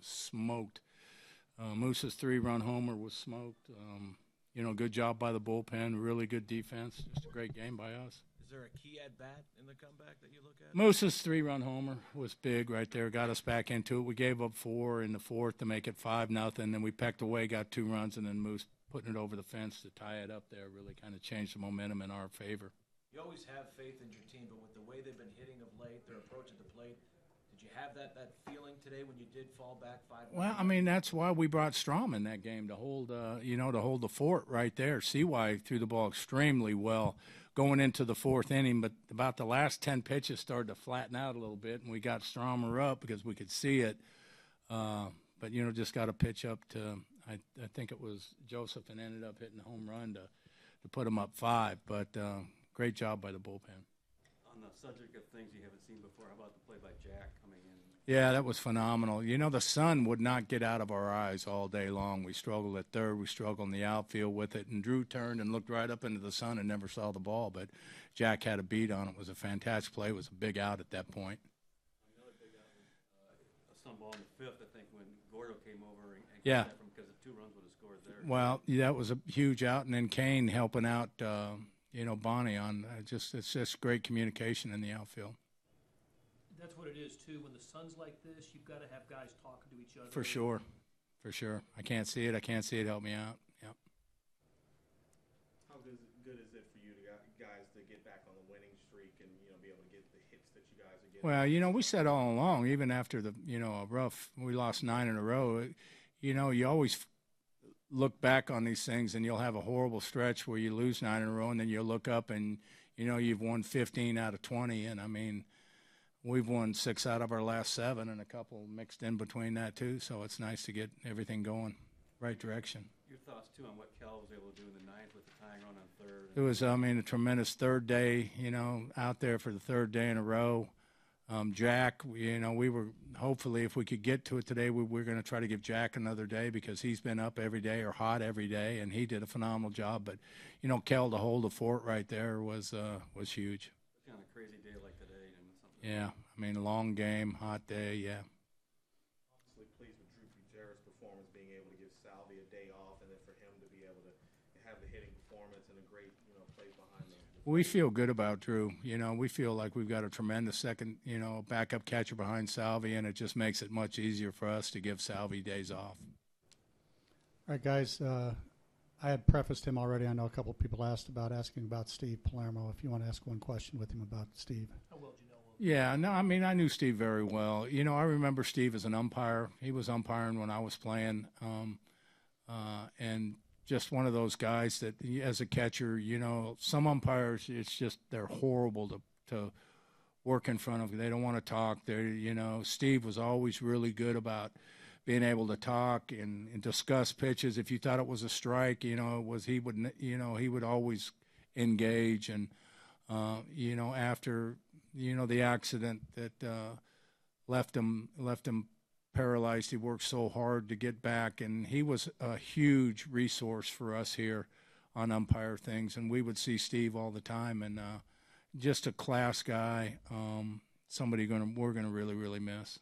was smoked. Moose's 3-run homer was smoked. Good job by the bullpen, really good defense, just a great game by us. Is there a key at-bat in the comeback that you look at? Moose's 3-run homer was big right there, got us back into it. We gave up 4 in the fourth to make it 5-0, then we pecked away, got 2 runs, and then Moose putting it over the fence to tie it up there really kind of changed the momentum in our favor. You always have faith in your team, but with the way they've been hitting of late, their approach at the plate, did you have that feeling today when you did fall back 5-1? Well, I mean, that's why we brought Strom in that game to hold, to hold the fort right there. CY threw the ball extremely well going into the fourth inning, but about the last 10 pitches started to flatten out a little bit, and we got Stromer up because we could see it. But, just got a pitch up to, I think it was Joseph, and ended up hitting a home run to put him up 5. But great job by the bullpen. On the subject of things you haven't seen before, how about the play by Jack coming in? Yeah, that was phenomenal. The sun would not get out of our eyes all day long. We struggled at third. We struggled in the outfield with it. And Drew turned and looked right up into the sun and never saw the ball. But Jack had a beat on it. It was a fantastic play. It was a big out at that point. Another big out was a stumble on the 5th, I think, when Gordo came over and yeah. That from because the 2 runs would have scored there. Well, that was a huge out. And then Kane helping out, Bonnie on it's just great communication in the outfield. That's what it is, too. When the sun's like this, you've got to have guys talking to each other. For sure. I can't see it. Help me out. Yep. How good is it for you guys to get back on the winning streak and, be able to get the hits that you guys are getting? Well, we said all along, even after the, we lost 9 in a row, you always look back on these things and you'll have a horrible stretch where you lose 9 in a row and then you'll look up and, you've won 15 out of 20. And, I mean, we've won 6 out of our last 7 and a couple mixed in between that too. So it's nice to get everything going right direction. Your thoughts too on what Cal was able to do in the 9th with the tying run on 3rd? It was, a tremendous third day, out there for the 3rd day in a row. Jack, we were hopefully if we could get to it today, we're going to try to give Jack another day because he's been up every day or hot every day, and he did a phenomenal job. But, Kel to hold the fort right there was huge. On a crazy day like today. Yeah, a long game, hot day, yeah. Obviously pleased with Drew Futerra's performance, being able to give Salvi a day off, and then for him to be able to have the hitting performance and a great, plays behind them. We feel good about Drew. We feel like we've got a tremendous second, backup catcher behind Salvi, and it just makes it much easier for us to give Salvi days off. All right, guys. I had prefaced him already. I know a couple of people asking about Steve Palermo. If you want to ask one question with him about Steve. How well do you know him? Yeah, no, I knew Steve very well. I remember Steve as an umpire. He was umpiring when I was playing, and just one of those guys that, as a catcher, some umpires, it's just they're horrible to work in front of. They don't want to talk. Steve was always really good about being able to talk and discuss pitches. If you thought it was a strike, he would always engage. And after the accident that left him paralyzed, he worked so hard to get back, and he was a huge resource for us here on umpire things. And we would see Steve all the time, and just a class guy. Somebody we're gonna really, really miss.